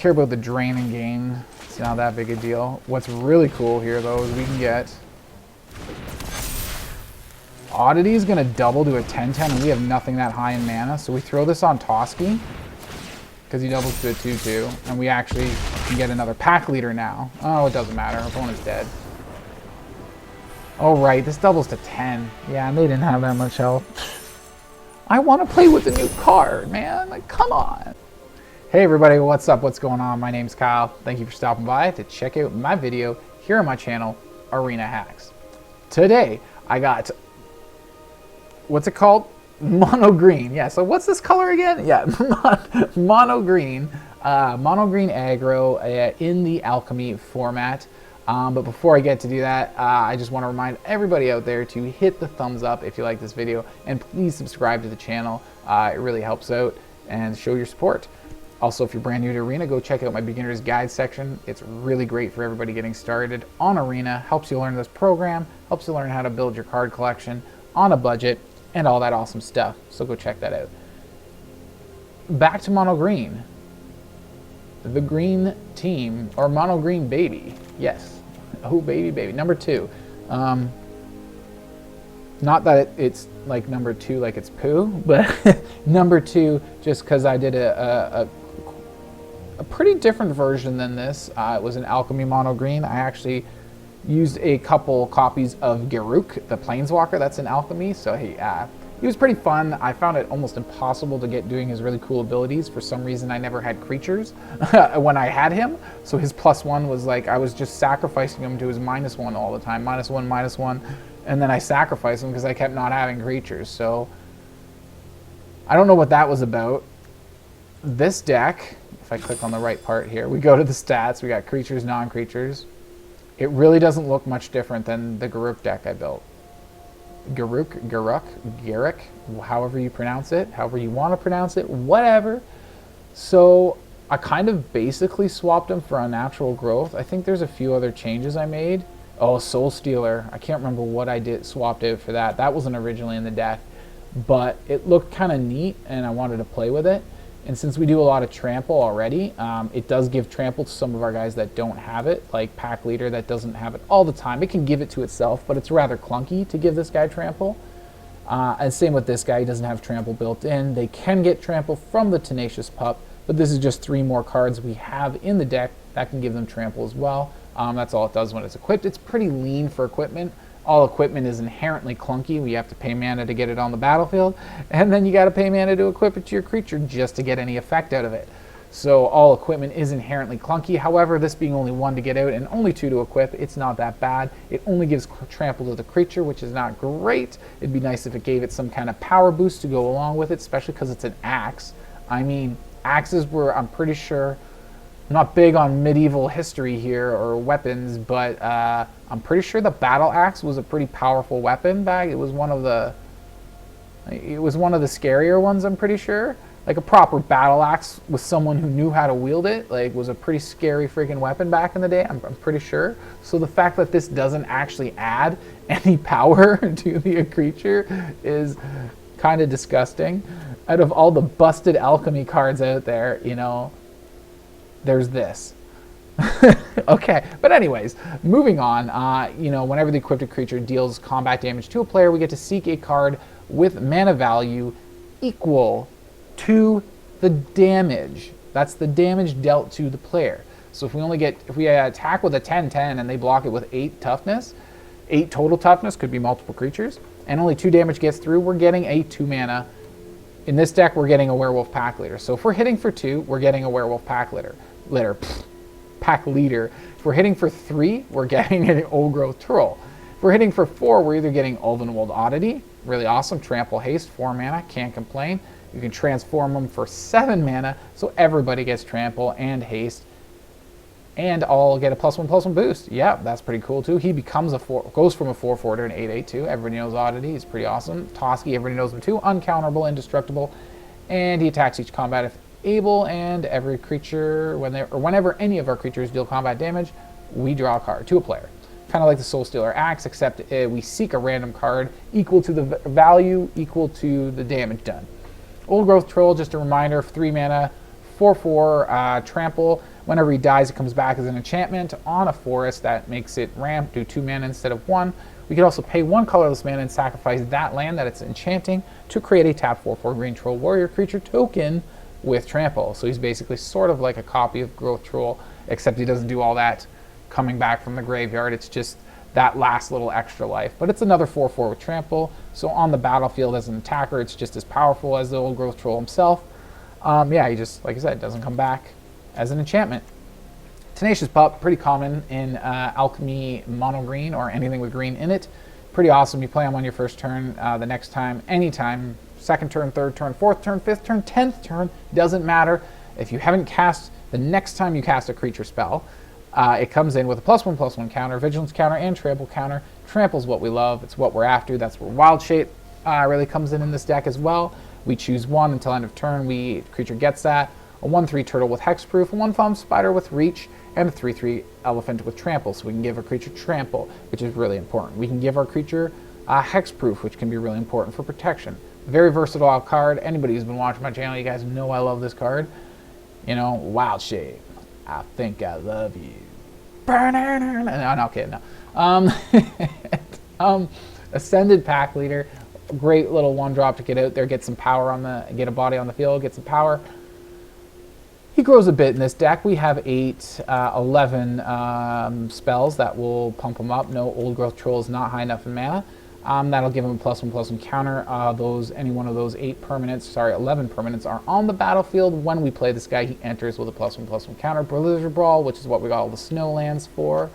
care about the drain and gain. It's not that big a deal. What's really cool here, though, is we can get... Oddity is going to double to a 10-10, and we have nothing that high in mana. So we throw this on Toski, because he doubles to a 2-2, and we actually can get another pack leader now. Oh, it doesn't matter. Our opponent's dead. Oh, right. This doubles to 10. Yeah, and they didn't have that much health. I want to play with a new card, man. Like, come on. Hey, everybody. What's up? What's going on? My name's Kyle. Thank you for stopping by to check out my video here on my channel, Arena Hacks. Today, I got... What's it called? Mono green. Yeah, so what's this color again? Yeah, mono green. Mono green aggro in the Alchemy format. But before I get to do that, I just want to remind everybody out there to hit the thumbs up if you like this video, and please subscribe to the channel. It really helps out and show your support. Also, if you're brand new to Arena, go check out my beginner's guide section. It's really great for everybody getting started on Arena. Helps you learn this program, helps you learn how to build your card collection on a budget, and all that awesome stuff. So go check that out. Back to mono green. The green team, or mono green baby. Yes. Oh, baby. Number 2. Not that it's like number 2 like it's poo, but number 2 just because I did a pretty different version than this. It was an Alchemy mono green. I actually used a couple copies of Garruk, the Planeswalker that's in Alchemy, so he was pretty fun. I found it almost impossible to get doing his really cool abilities. For some reason, I never had creatures when I had him, so his +1 was like, I was just sacrificing him to his -1 all the time, -1, and then I sacrificed him because I kept not having creatures, so I don't know what that was about. This deck, if I click on the right part here, we go to the stats, we got creatures, non-creatures. It really doesn't look much different than the Garruk deck I built. Garruk, however you pronounce it, however you want to pronounce it, whatever. So I kind of basically swapped them for Unnatural Growth. I think there's a few other changes I made. Oh, Soulstealer. I can't remember what I did swapped out for that. That wasn't originally in the deck, but it looked kind of neat and I wanted to play with it. And since we do a lot of trample already, it does give trample to some of our guys that don't have it, like Pack Leader that doesn't have it all the time. It can give it to itself, but it's rather clunky to give this guy trample. And same with this guy, he doesn't have trample built in. They can get trample from the Tenacious Pup, but this is just 3 more cards we have in the deck that can give them trample as well. That's all it does when it's equipped. It's pretty lean for equipment. All equipment is inherently clunky. We have to pay mana to get it on the battlefield, and then you got to pay mana to equip it to your creature just to get any effect out of it. So all equipment is inherently clunky. However, this being only 1 to get out and only 2 to equip, it's not that bad. It only gives trample to the creature, which is not great. It'd be nice if it gave it some kind of power boost to go along with it, especially because it's an axe. I mean, axes were, I'm pretty sure, I'm not big on medieval history here or weapons, but I'm pretty sure the battle axe was a pretty powerful weapon back. It was one of the scarier ones, I'm pretty sure. Like a proper battle axe with someone who knew how to wield it, like, was a pretty scary freaking weapon back in the day, I'm pretty sure. So the fact that this doesn't actually add any power to the creature is kind of disgusting. Out of all the busted alchemy cards out there, you know, there's this. Okay, but anyways, moving on. You know, whenever the equipped creature deals combat damage to a player, we get to seek a card with mana value equal to the damage. That's the damage dealt to the player. So if we attack with a 10-10 and they block it with 8 toughness, 8 total toughness, could be multiple creatures, and only 2 damage gets through, we're getting a 2 mana. In this deck, we're getting a Werewolf Pack Leader. So if we're hitting for 2, we're getting a Werewolf Pack Leader. Pack Leader. If we're hitting for 3, we're getting an Old Growth Troll. If we're hitting for 4, we're either getting Ulvenwald Oddity, really awesome, Trample Haste, 4 mana, can't complain. You can transform them for 7 mana, so everybody gets Trample and Haste, and I'll get a +1/+1 boost. Yeah, that's pretty cool too. He becomes goes from a 4/4 to an 8/8/2. Everybody knows Oddity, he's pretty awesome. Toski, everybody knows him too, uncounterable, indestructible, and he attacks each combat if able, and every creature, whenever any of our creatures deal combat damage, we draw a card to a player. Kind of like the Soulstealer Axe, except we seek a random card equal to the value, equal to the damage done. Old Growth Troll, just a reminder, 3 mana 4/4 trample. Whenever he dies, it comes back as an enchantment on a forest. That makes it ramp, do 2 mana instead of 1. We could also pay 1 colorless mana and sacrifice that land that it's enchanting to create a tap 4/4 green troll warrior creature token with trample. So he's basically sort of like a copy of Growth Troll, except he doesn't do all that coming back from the graveyard. It's just that last little extra life. But it's another 4/4 with trample. So on the battlefield as an attacker, it's just as powerful as the old Growth Troll himself. Yeah, he just, like I said, doesn't come back as an enchantment. Tenacious Pup, pretty common in Alchemy mono green or anything with green in it. Pretty awesome. You play him on your first turn, the next time, anytime, second turn, third turn, fourth turn, fifth turn, 10th turn, doesn't matter. If you haven't cast, the next time you cast a creature spell, it comes in with a +1/+1 counter, vigilance counter, and trample counter. Trample's what we love. It's what we're after. That's where Wild Shape really comes in this deck as well. We choose 1 until end of turn. Creature gets that. A 1/3 turtle with hexproof, a 1/5 spider with reach, and a 3/3 elephant with trample. So we can give our creature trample, which is really important. We can give our creature hexproof, which can be really important for protection. Very versatile card. Anybody who's been watching my channel, you guys know I love this card. You know, Wild Shape. I think I love you. No, okay, no. Ascendant Packleader. Great little 1-drop to get out there, get some power get a body on the field, get some power. He grows a bit in this deck. We have 11 spells that will pump him up. No Old Growth Troll is not high enough in mana. That'll give him a +1/+1 counter. Any one of those 11 permanents are on the battlefield. When we play this guy, he enters with a +1/+1 counter. Blizzard Brawl, which is what we got all the snow lands for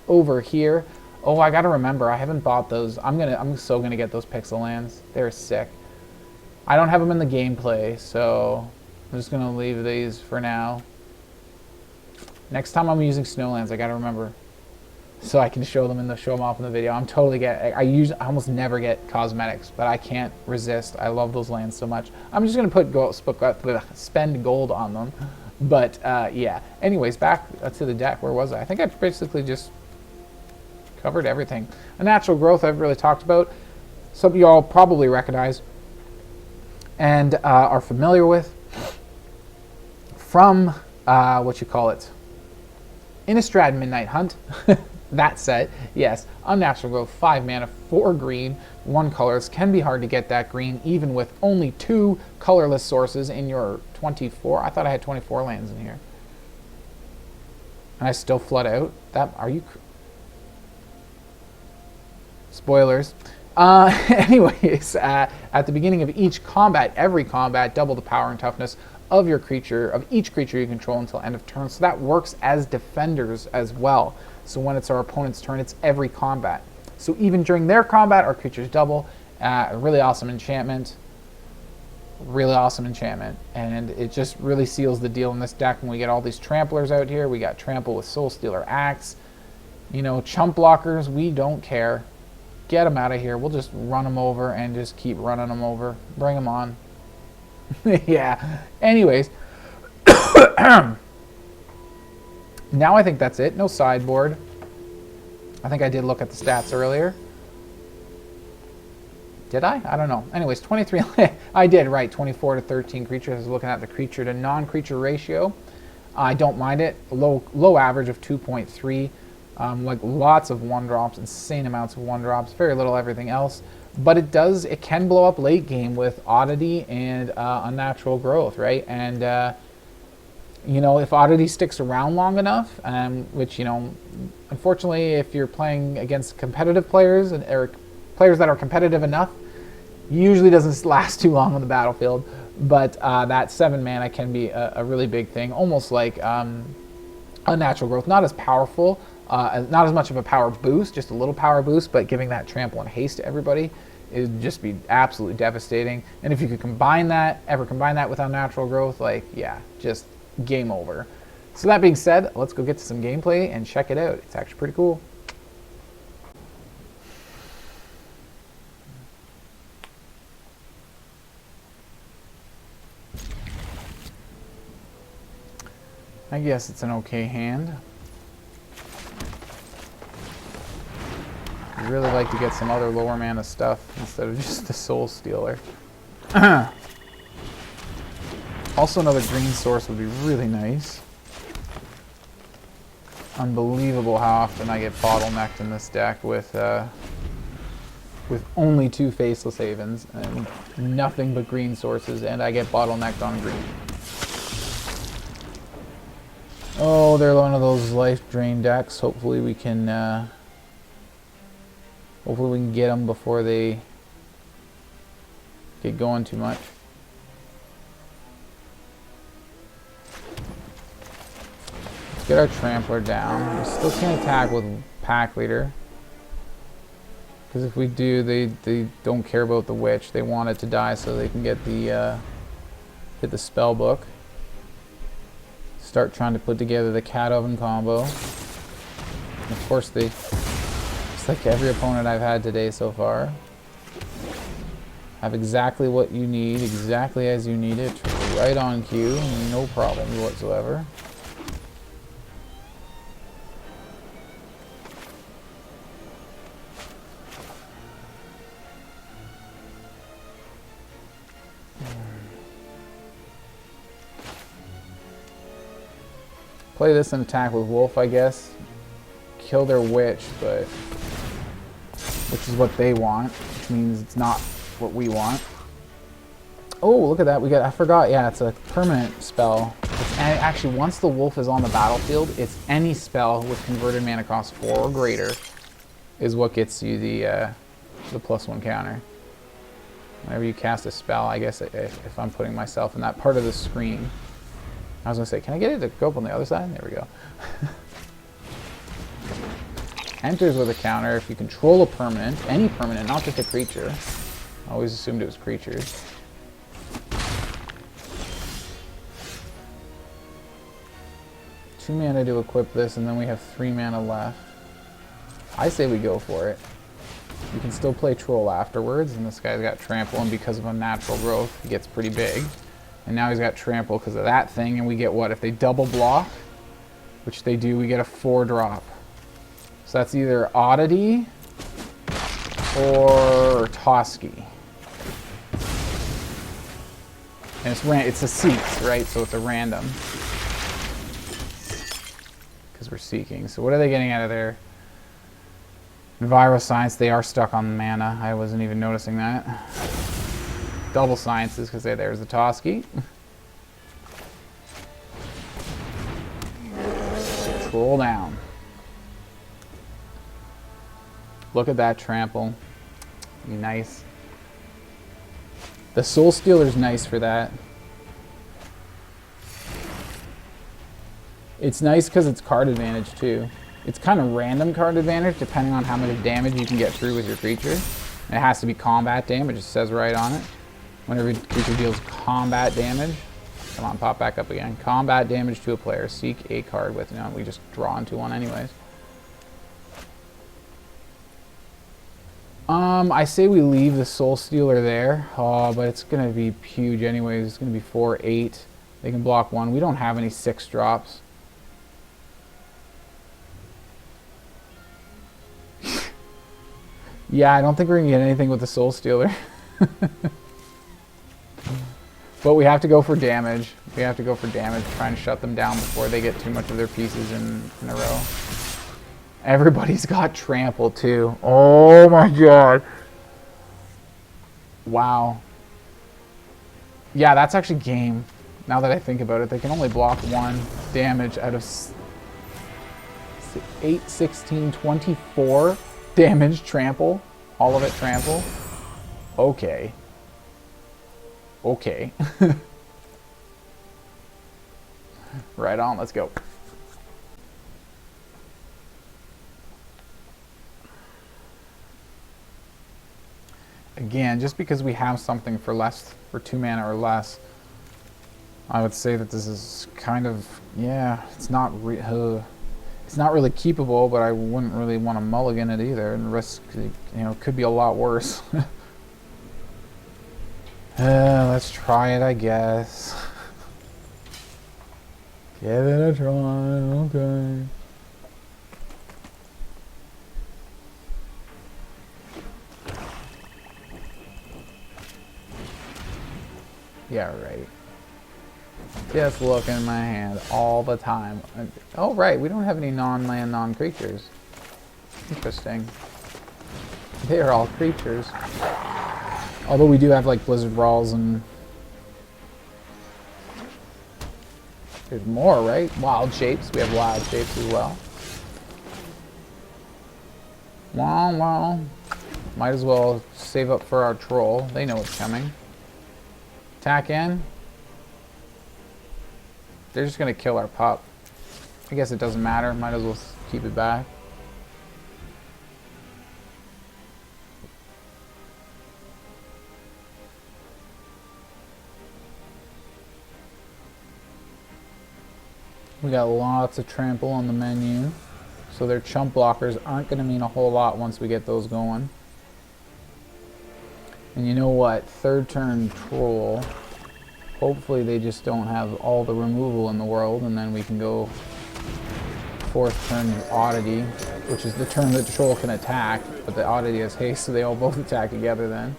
over here. Oh, I gotta remember, I haven't bought those. I'm so gonna get those pixel lands. They're sick. I don't have them in the gameplay, so I'm just gonna leave these for now. Next time I'm using Snowlands, I gotta remember, so I can show them off in the video. I almost never get cosmetics, but I can't resist. I love those lands so much. I'm just gonna spend gold on them. But yeah. Anyways, back to the deck. Where was I? I think I basically just covered everything. Unnatural Growth I've really talked about. Some of y'all probably recognize and are familiar with from Innistrad Midnight Hunt. That set, yes. Unnatural Growth, 5 mana, 4 green, 1 colorless. Can be hard to get that green even with only 2 colorless sources in your 24. I thought I had 24 lands in here. And I still flood out? Spoilers. Anyways, at the beginning of every combat, double the power and toughness of each creature you control until end of turn. So that works as defenders as well. So when it's our opponent's turn, it's every combat. So even during their combat, our creatures double. Really awesome enchantment. Really awesome enchantment. And it just really seals the deal in this deck when we get all these tramplers out here. We got trample with Soulstealer Axe. You know, chump blockers, we don't care. Get them out of here. We'll just run them over and just keep running them over. Bring them on. Yeah. Anyways. Now I think that's it. No sideboard. I think I did look at the stats earlier. Did I? I don't know. Anyways, 23. I did, right. 24 to 13 creatures. I was looking at the creature to non-creature ratio. I don't mind it. Low average of 2.3. Like lots of 1-drops, insane amounts of 1-drops, very little everything else. But it can blow up late game with Oddity and Unnatural Growth, right? And you know, if Oddity sticks around long enough, which, you know, unfortunately, if you're playing against competitive players or players that are competitive enough, usually doesn't last too long on the battlefield. But that 7 mana can be a really big thing, almost like Unnatural Growth. Not as powerful, not as much of a power boost, just a little power boost, but giving that trample and haste to everybody would just be absolutely devastating. And if you could combine that with Unnatural Growth, like, yeah, just game over. So that being said, let's go get to some gameplay and check it out. It's actually pretty cool. I guess it's an okay hand. I'd really like to get some other lower mana stuff instead of just the Soulstealer. Also, another green source would be really nice. Unbelievable how often I get bottlenecked in this deck with only 2 Faceless Havens and nothing but green sources, and I get bottlenecked on green. Oh, they're one of those life drain decks. Hopefully we can get them before they get going too much. Let's get our Trampler down. We still can't attack with Packleader. Because if we do, they don't care about the Witch. They want it to die so they can get the hit the spell book. Start trying to put together the Cat Oven combo. And of course they, just like every opponent I've had today so far, have exactly what you need, exactly as you need it, right on cue, no problems whatsoever. Play this and attack with Wolf, I guess. Kill their Witch, but which is what they want, which means it's not what we want. Oh, look at that. We got, I forgot, yeah, it's a permanent spell. It's, actually, once the Wolf is on the battlefield, it's any spell with converted mana cost 4 or greater is what gets you the +1 counter. Whenever you cast a spell, I guess if I'm putting myself in that part of the screen. I was going to say, can I get it to go up on the other side? There we go. Enters with a counter if you control a permanent, any permanent, not just a creature. I always assumed it was creatures. Two mana to equip this, and then we have 3 mana left. I say we go for it. You can still play Troll afterwards, and this guy's got Trample, and because of Unnatural Growth, he gets pretty big. And now he's got Trample because of that thing, and we get what? If they double block, which they do, we get a 4-drop. So that's either Oddity or Toski. And it's a seek, right? So it's a random. Because we're seeking. So what are they getting out of there? Viral Science, they are stuck on mana. I wasn't even noticing that. Double Sciences, because there's the Toski. Troll down. Look at that Trample. Be nice. The Soulstealer's nice for that. It's nice because it's card advantage too. It's kind of random card advantage depending on how much damage you can get through with your creature. And it has to be combat damage, it says right on it. Whenever a creature deals combat damage, come on, pop back up again. Combat damage to a player, seek a card with, we just draw into one anyways. I say we leave the Soulstealer there. Oh, but it's going to be huge anyways. It's going to be 4/8. They can block 1. We don't have any 6-drops. Yeah, I don't think we're going to get anything with the Soulstealer. But we have to go for damage. We have to go for damage, try and shut them down before they get too much of their pieces in a row. Everybody's got Trample too. Oh my god. Wow. Yeah, that's actually game. Now that I think about it, they can only block 1 damage out of 8, 16, 24 damage Trample. All of it Trample. Okay. Okay. Right on, let's go. Again, just because we have something for 2 mana or less, I would say that this is kind of, yeah, it's not really keepable, but I wouldn't really want to mulligan it either and risk, could be a lot worse. Let's try it, I guess. Give it a try, okay. Yeah, right. Just look in my hand all the time. Oh, right, we don't have any non-land, non-creatures. Interesting. They are all creatures. Although we do have, like, Blizzard Brawls and... There's more, right? Wild Shapes. We have Wild Shapes as well. Well. Might as well save up for our Troll. They know it's coming. Attack in. They're just going to kill our pup. I guess it doesn't matter. Might as well keep it back. We got lots of trample on the menu. So their chump blockers aren't going to mean a whole lot once we get those going. And you know what? Third turn Troll. Hopefully they just don't have all the removal in the world, and then we can go fourth turn Oddity, which is the turn that the Troll can attack, but the Oddity has haste, so they all both attack together then.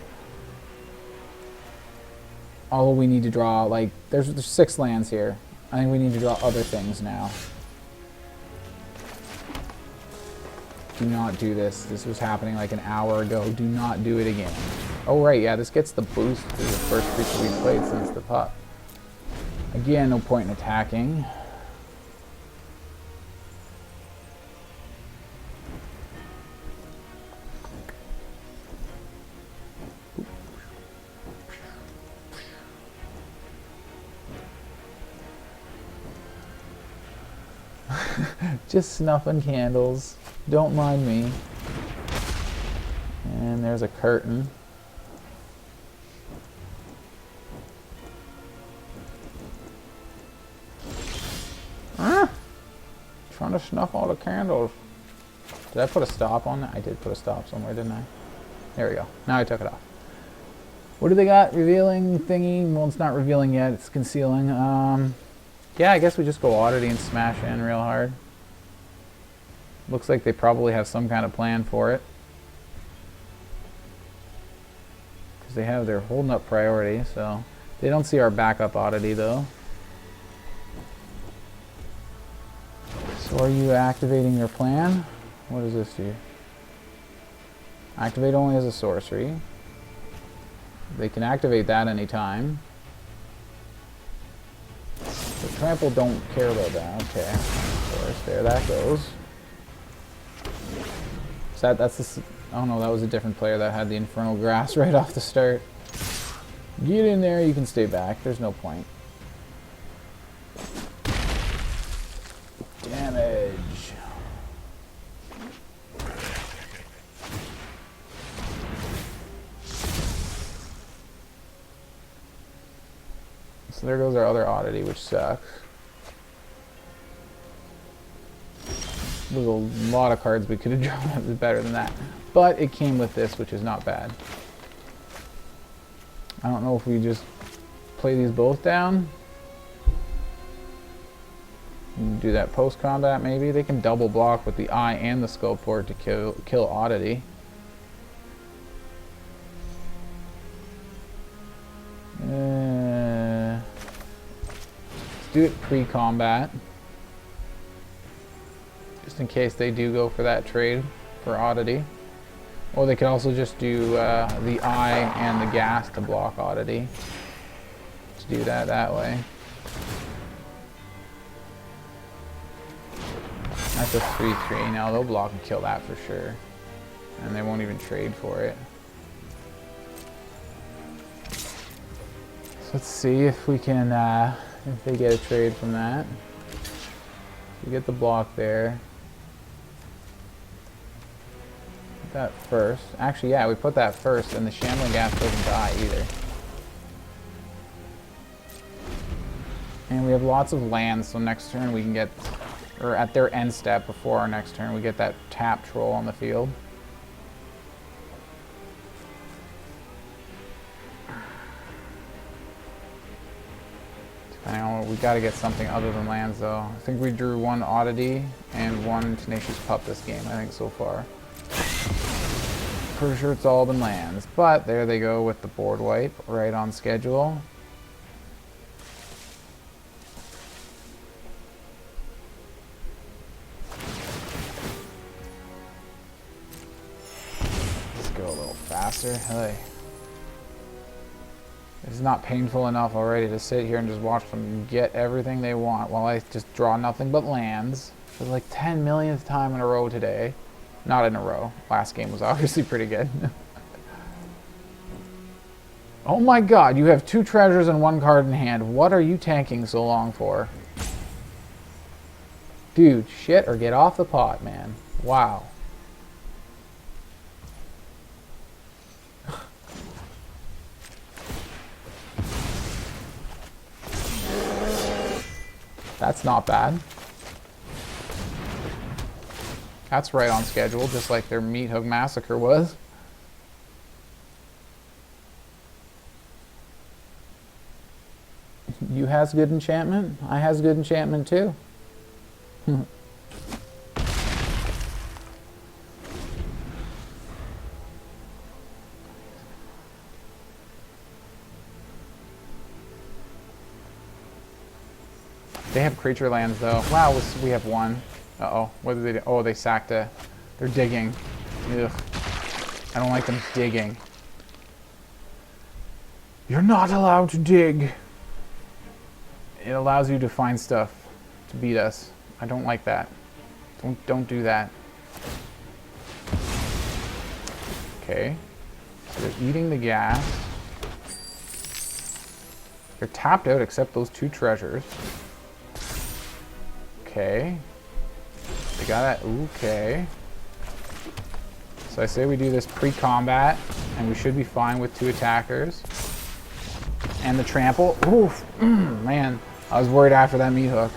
All we need to draw, like, there's 6 lands here. I think we need to draw other things now. Do not do this. This was happening like an hour ago. Do not do it again. Oh, right, yeah, this gets the boost to the first creature we've played since the pup. Again, no point in attacking. Just snuffing candles. Don't mind me. And there's a curtain. Trying to snuff all the candles. Did I put a stop on that? I did put a stop somewhere, didn't I? There we go. Now I took it off. What do they got? Revealing thingy? Well, it's not revealing yet. It's concealing. Yeah, I guess we just go Oddity and smash in real hard. Looks like they probably have some kind of plan for it. Because they're holding up priority, so... They don't see our backup Oddity, though. So are you activating your plan? What does this do? Activate only as a sorcery. They can activate that anytime. The trample don't care about that. Okay, of course, there that goes. So that's the... Oh no, that was a different player that had the Infernal Grass right off the start. Get in there, you can stay back. There's no point. Damage. So there goes our other Oddity, which sucks. There's a lot of cards we could have drawn that was better than that. But it came with this, which is not bad. I don't know if we just play these both down. Do that post-combat maybe. They can double block with the Eye and the Scope Port to kill Oddity. Let's do it pre-combat. Just in case they do go for that trade for Oddity. Or they could also just do the Eye and the Gas to block Oddity. Let's do that way. That's a 3/3. Now they'll block and kill that for sure. And they won't even trade for it. So let's see if we can, if they get a trade from that. We get the block there. Put that first. Actually, yeah, we put that first, and the Shambling Gas doesn't die either. And we have lots of lands, so next turn we can get... Or at their end step before our next turn, we get that tap Troll on the field. Depending on what, we got to get something other than lands, though. I think we drew one Oddity and one Tenacious Pup this game, I think, so far. Pretty sure it's all been lands. But there they go with the board wipe, right on schedule. bastard. Hey. It's not painful enough already to sit here and just watch them get everything they want while I just draw nothing but lands for like 10 millionth time in a row today. Not in a row. Last game was obviously pretty good. Oh my god, you have 2 treasures and 1 card in hand. What are you tanking so long for? Dude, shit or get off the pot, man. Wow. That's not bad. That's right on schedule, just like their Meat Hook Massacre was. You has good enchantment? I has good enchantment too. They have creature lands though. Wow, we have 1. Uh-oh. What did they do? Oh, they sacked a... They're digging. Ugh. I don't like them digging. You're not allowed to dig. It allows you to find stuff to beat us. I don't like that. Don't do that. Okay. So they're eating the gas. They're tapped out except those 2 treasures. Okay. They got it. Okay. So I say we do this pre-combat, and we should be fine with 2 attackers. And the trample. Oof. Man, I was worried after that meat hook.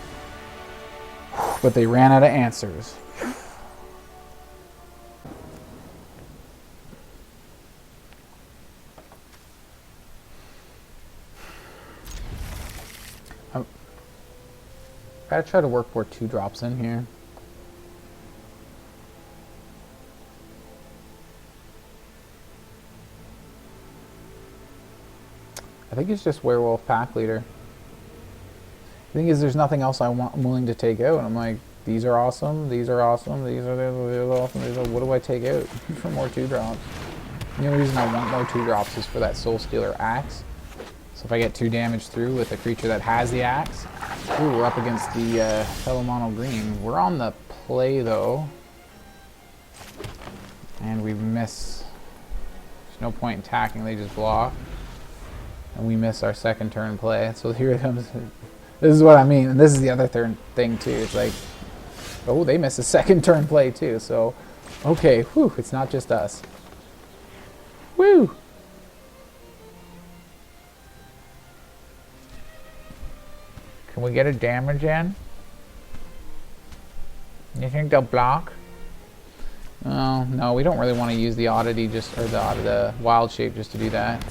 But they ran out of answers. Gotta try to work more 2 drops in here. I think it's just Werewolf Packleader. The thing is, there's nothing else I'm willing to take out. I'm like, these are awesome, these are awesome, these are awesome, these are, what do I take out for more 2 drops? The only reason I want more 2 drops is for that Soulstealer Axe. So if I get 2 damage through with a creature that has the axe. Ooh, we're up against the fellow mono green. We're on the play though. And we miss. There's no point in attacking, they just block. And we miss our second turn play. So here it comes. This is what I mean. And this is the other thing too. It's like, oh, they miss a second turn play too. So, okay, whew, it's not just us. Woo! Can we get a damage in? You think they'll block? Oh, no, we don't really want to use the oddity just, or the wild shape just to do that.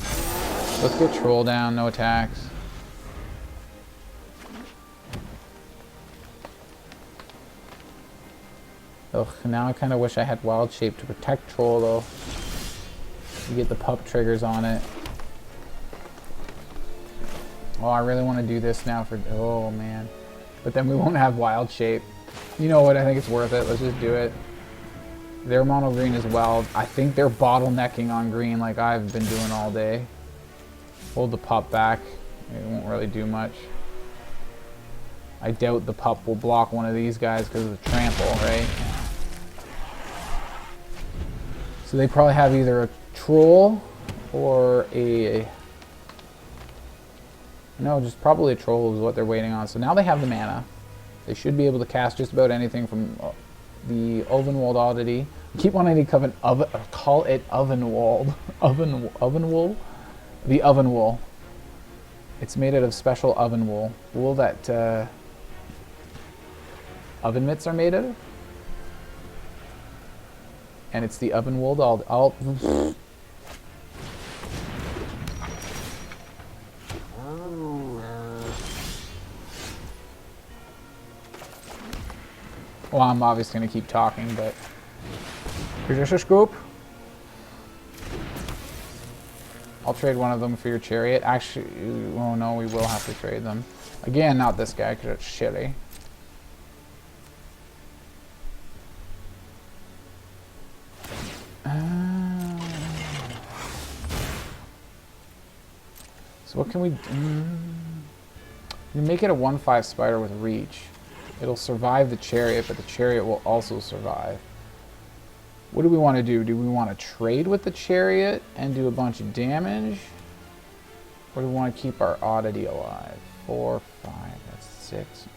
Let's get troll down, no attacks. Ugh, now I kind of wish I had wild shape to protect troll though. You get the pup triggers on it. Oh, I really want to do this now for, oh man. But then we won't have wild shape. You know what, I think it's worth it. Let's just do it. They're mono green as well. I think they're bottlenecking on green like I've been doing all day. Hold the pup back. It won't really do much. I doubt the pup will block one of these guys because of the trample, right? So they probably have either a troll or a... No, just probably a troll is what they're waiting on. So now they have the mana. They should be able to cast just about anything from the Ulvenwald Oddity. I keep wanting to call it Ovenwald. Oven wool? The oven wool. It's made out of special oven wool. Wool that oven mitts are made out of. And it's the Ulvenwald Oddity. Well, I'm obviously going to keep talking, but... Here's just a scoop. I'll trade one of them for your chariot. Actually, oh no, we will have to trade them. Again, not this guy, because it's shitty. So what can we do? We make it a 1/5 spider with reach. It'll survive the chariot, but the chariot will also survive. What do we want to do? Do we want to trade with the chariot and do a bunch of damage? Or do we want to keep our oddity alive? 4, 5, that's 6.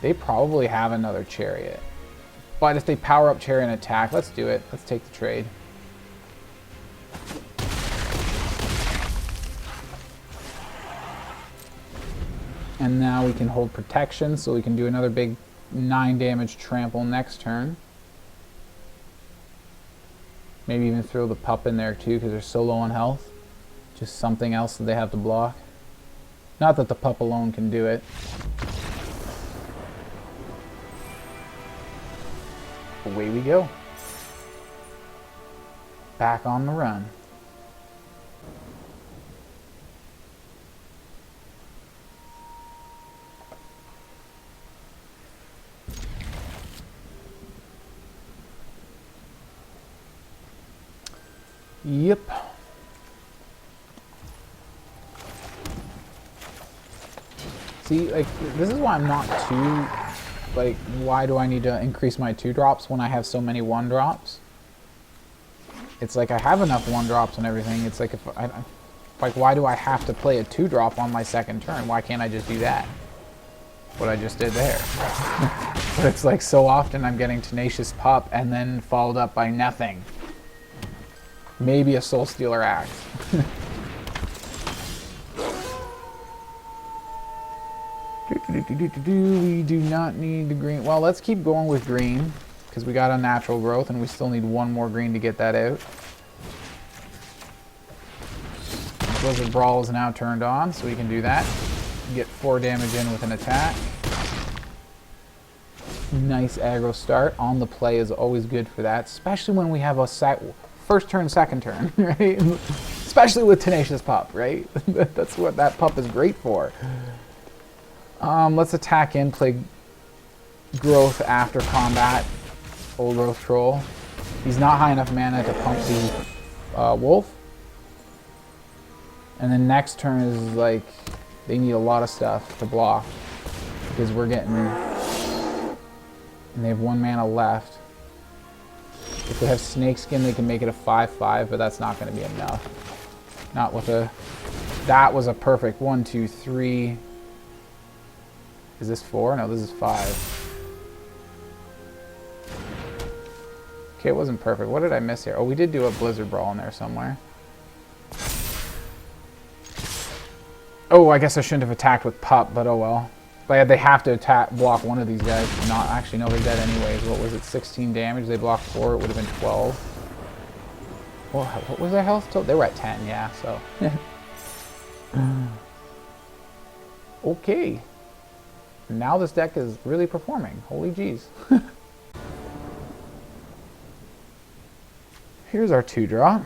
They probably have another chariot. But if they power up chariot and attack, let's do it. Let's take the trade. And now we can hold protection, so we can do another big 9 damage trample next turn. Maybe even throw the pup in there too, because they're so low on health. Just something else that they have to block. Not that the pup alone can do it. Away we go. Back on the run. Yep. See, like, this is why I'm not too, like, why do I need to increase my 2-drops when I have so many 1-drops? It's like I have enough 1-drops and everything. It's like, like, why do I have to play a 2-drop on my second turn? Why can't I just do that? What I just did there. But it's like so often I'm getting Tenacious Pup and then followed up by nothing. Maybe a Soulstealer Axe. We do not need the green. Well, let's keep going with green, because we got Unnatural Growth, and we still need 1 more green to get that out. Blizzard Brawl is now turned on, so we can do that. Get 4 damage in with an attack. Nice aggro start. On the play is always good for that, especially when we have a first turn, second turn, right? Especially with Tenacious Pup, right? That's what that pup is great for. Let's attack in, play Growth after combat. Old Growth Troll. He's not high enough mana to pump the Wolf. And then next turn is like, they need a lot of stuff to block. Because we're getting, and they have 1 mana left. If they have Snakeskin, they can make it a 5/5, but that's not going to be enough. Not with a... That was a perfect 1, 2, 3. Is this 4? No, this is 5. Okay, it wasn't perfect. What did I miss here? Oh, we did do a Blizzard Brawl in there somewhere. Oh, I guess I shouldn't have attacked with Pup, but oh well. But yeah, they have to block one of these guys. Not actually, no, they're dead anyways. What was it? 16 damage. They blocked 4. It would have been 12. Well, what was their health total? They were at 10. Yeah. So. Okay. Now this deck is really performing. Holy jeez. Here's our 2-drop.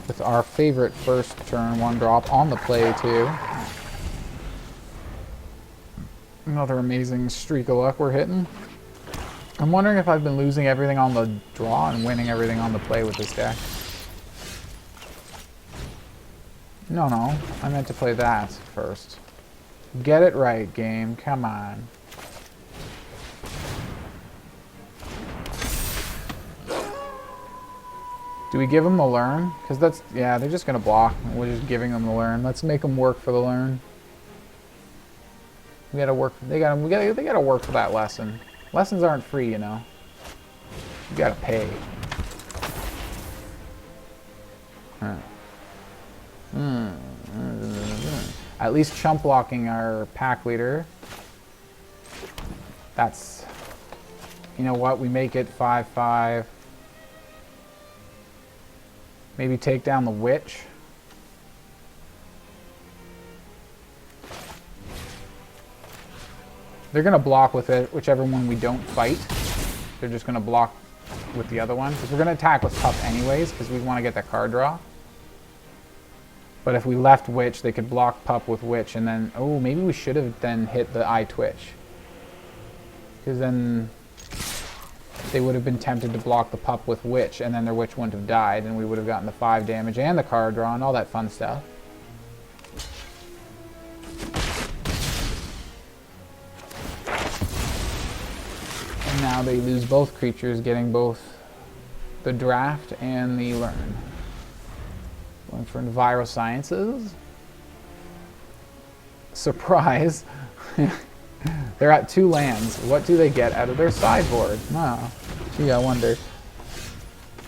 With our favorite first turn 1-drop on the play too. Another amazing streak of luck we're hitting. I'm wondering if I've been losing everything on the draw and winning everything on the play with this deck. No, I meant to play that first. Get it right, game. Come on. Do we give them the learn? Because that's, yeah, they're just going to block. We're just giving them the learn. Let's make them work for the learn. We gotta work, they gotta work for that lesson. Lessons aren't free, you know. You gotta pay. At least chump blocking our pack leader. That's, you know what, we make it 5/5. Maybe take down the witch. They're gonna block with it, whichever one we don't fight. They're just gonna block with the other one. Because we're gonna attack with Pup anyways, because we want to get that card draw. But if we left Witch, they could block Pup with Witch, and then, oh, maybe we should have then hit the Eye Twitch. Because then they would have been tempted to block the pup with Witch, and then their Witch wouldn't have died, and we would have gotten the 5 damage and the card draw and all that fun stuff. And now they lose both creatures, getting both the draft and the learn. Going for Envirosciences. Surprise! They're at 2 lands. What do they get out of their sideboard? Oh, gee, I wonder.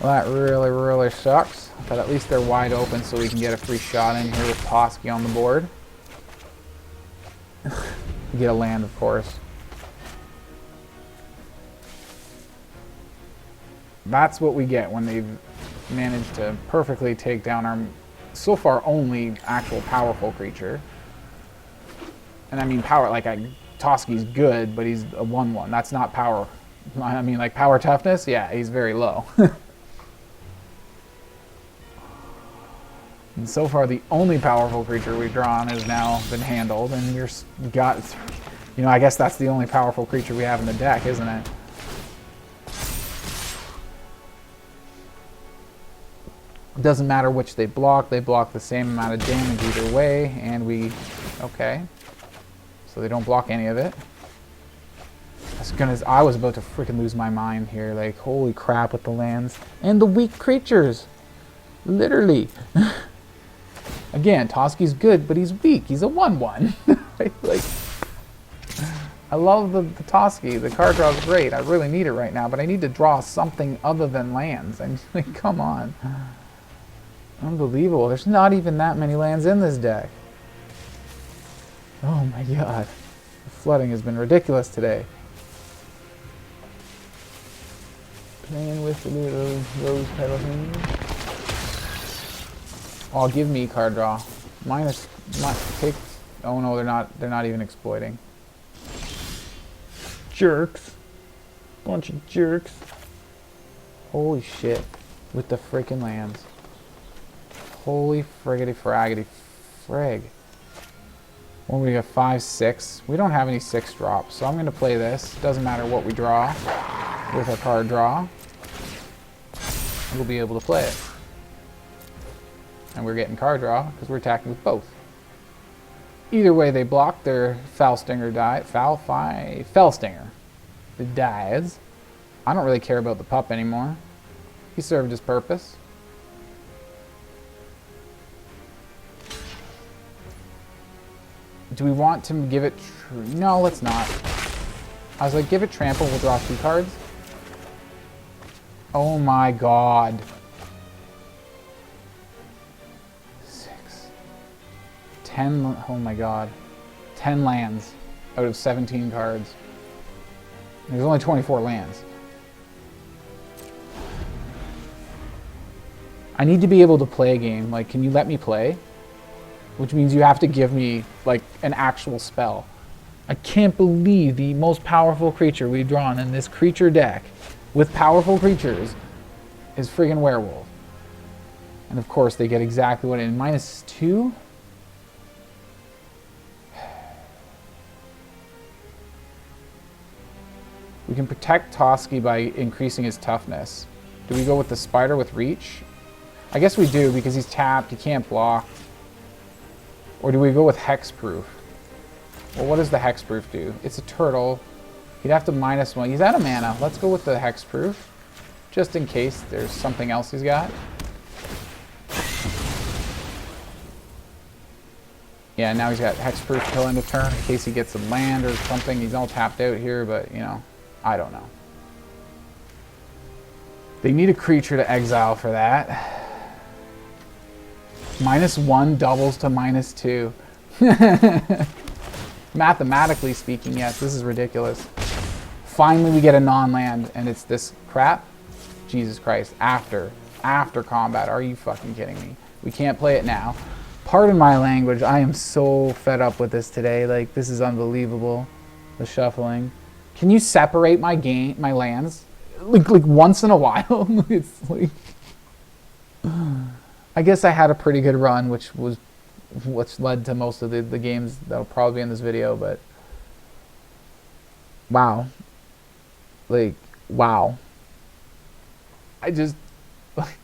Well, that really, really sucks. But at least they're wide open so we can get a free shot in here with Toski on the board. You get a land, of course. That's what we get when they've managed to perfectly take down our, so far, only actual powerful creature. And I mean power, like Toski's good, but he's a 1/1. That's not power. I mean, like power toughness, yeah, he's very low. And so far, the only powerful creature we've drawn has now been handled, and you know, I guess that's the only powerful creature we have in the deck, isn't it? It doesn't matter which they block the same amount of damage either way, and we, okay. So they don't block any of it. I was about to freaking lose my mind here, like holy crap with the lands. And the weak creatures! Literally. Again, Toski's good, but he's weak. He's a 1/1. Like, I love the Toski. The card draw is great. I really need it right now, but I need to draw something other than lands. I'm like, come on. Unbelievable. There's not even that many lands in this deck. Oh my god. The flooding has been ridiculous today. Playing with the little rose petal thing. Oh, give me card draw. Take. Oh no, they're not even exploiting. Jerks. Bunch of jerks. Holy shit. With the freaking lands. Holy friggity fraggity frig. Well, we got 5, 6. We don't have any 6 drops, so I'm going to play this. Doesn't matter what we draw with our card draw. We'll be able to play it. And we're getting card draw because we're attacking with both. Either way, they block their Felstinger die. Felstinger. It dies. I don't really care about the pup anymore. He served his purpose. Do we want to give it... No, let's not. I was like, give it trample, we'll draw 2 cards. Oh my god. 6. 10... Oh my god. 10 lands out of 17 cards. There's only 24 lands. I need to be able to play a game. Like, can you let me play? Which means you have to give me, like, an actual spell. I can't believe the most powerful creature we've drawn in this creature deck with powerful creatures is friggin' Werewolf. And of course, they get exactly what it is. -2? We can protect Toski by increasing his toughness. Do we go with the spider with reach? I guess we do because he's tapped, he can't block. Or do we go with hexproof? Well, what does the hexproof do? It's a turtle. He'd have to -1. He's out of mana. Let's go with the hexproof. Just in case there's something else he's got. Yeah, now he's got hexproof till end of turn in case he gets some land or something. He's all tapped out here, but, you know, I don't know. They need a creature to exile for that. -1 doubles to -2. Mathematically speaking, yes, this is ridiculous. Finally, we get a non-land, and it's this crap? Jesus Christ, after combat, are you fucking kidding me? We can't play it now. Pardon my language, I am so fed up with this today. Like, this is unbelievable, the shuffling. Can you separate my lands? Like once in a while? It's like... I guess I had a pretty good run, which was what's led to most of the games that'll probably be in this video, but wow. Like, wow. I just, like,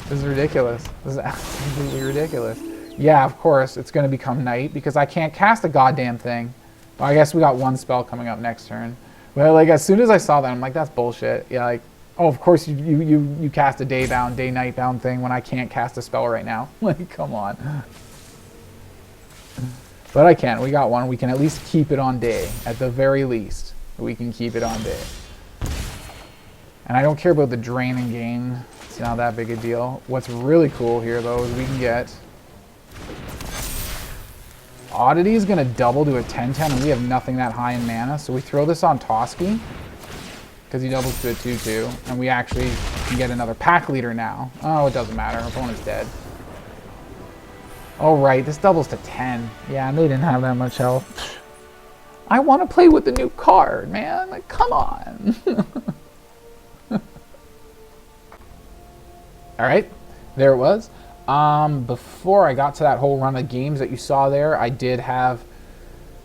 this is ridiculous. This is absolutely ridiculous. Yeah, of course, it's going to become night because I can't cast a goddamn thing. Well, I guess we got one spell coming up next turn. Well, like, as soon as I saw that, I'm like, that's bullshit. Yeah, like, oh, of course you cast a day-bound, day-night-bound thing when I can't cast a spell right now. Like, come on. But I can. We got one. We can at least keep it on day. At the very least, we can keep it on day. And I don't care about the drain and gain. It's not that big a deal. What's really cool here, though, is we can get... Oddity is going to double to a 10-10, and we have nothing that high in mana. So we throw this on Toski, because he doubles to a 2-2. And we actually can get another Packleader now. Oh, it doesn't matter. Our opponent's dead. Oh, right. This doubles to 10. Yeah, and they didn't have that much health. I want to play with the new card, man. Like, come on. All right. There it was. Before I got to that whole run of games that you saw there, I did have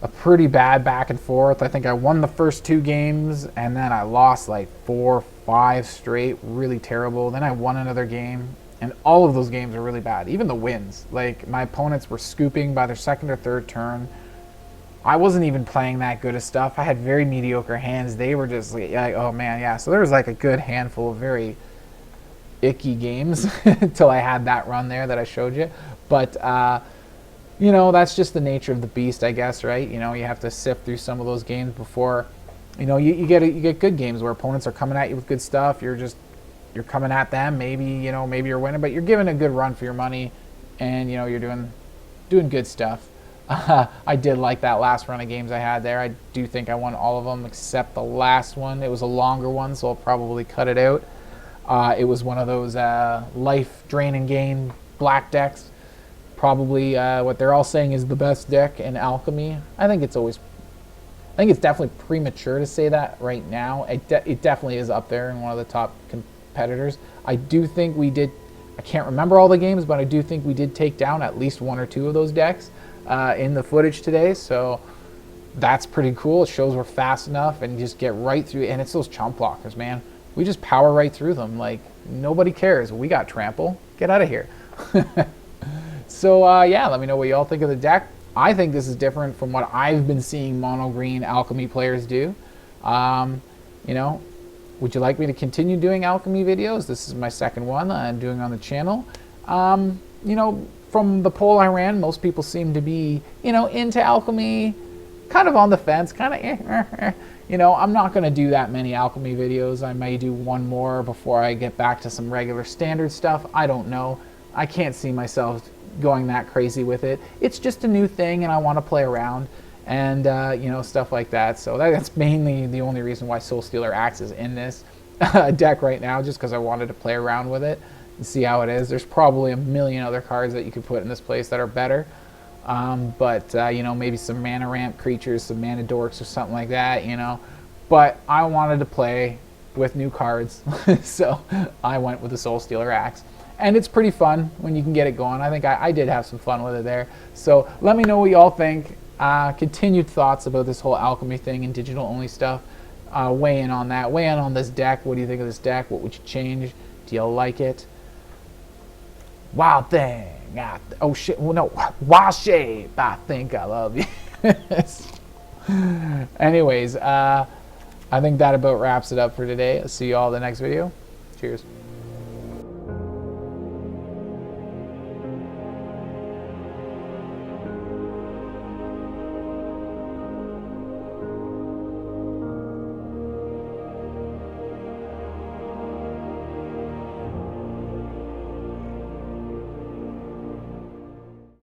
a pretty bad back and forth. I think I won the first 2 games, and then I lost like 4 or 5 straight. Really terrible. Then I won another game. And all of those games are really bad. Even the wins. Like, my opponents were scooping by their second or third turn. I wasn't even playing that good of stuff. I had very mediocre hands. They were just like, oh man, yeah. So there was like a good handful of very icky games until I had that run there that I showed you. But, you know, that's just the nature of the beast, I guess, right? You know, you have to sift through some of those games before, you know, you get good games where opponents are coming at you with good stuff. You're coming at them, maybe, you know, maybe you're winning, but you're giving a good run for your money, and, you know, you're doing good stuff. I did like that last run of games I had there. I do think I won all of them except the last one. It was a longer one, so I'll probably cut it out. It was one of those life drain and gain black decks. Probably what they're all saying is the best deck in Alchemy. I think it's definitely premature to say that right now. It definitely is up there in one of the top competitors. I do think we did, I can't remember all the games, but I do think we did take down at least 1 or 2 of those decks in the footage today, so that's pretty cool. It shows we're fast enough and just get right through, and it's those chump blockers, man. We just power right through them. Like, nobody cares. We got trample. Get out of here. So, yeah, let me know what you all think of the deck. I think this is different from what I've been seeing mono green Alchemy players do. You know, would you like me to continue doing Alchemy videos? This is my second one I'm doing on the channel. You know, from the poll I ran, most people seem to be, you know, into Alchemy, kind of on the fence, kind of You know, I'm not going to do that many Alchemy videos. I may do one more before I get back to some regular standard stuff. I don't know. I can't see myself going that crazy with it. It's just a new thing, and I want to play around and, you know, stuff like that. So that's mainly the only reason why Soulstealer Axe is in this deck right now, just because I wanted to play around with it and see how it is. There's probably a million other cards that you could put in this place that are better. But you know, maybe some mana ramp creatures, some mana dorks or something like that, you know. But I wanted to play with new cards, so I went with the Soulstealer Axe. And it's pretty fun when you can get it going. I think I did have some fun with it there. So let me know what you all think. Continued thoughts about this whole Alchemy thing and digital-only stuff. Weigh in on that. Weigh in on this deck. What do you think of this deck? What would you change? Do you like it? Wild thing. Oh shit. Well, no. Wild shape. I think I love you. Anyways, I think that about wraps it up for today. I'll see you all in the next video. Cheers.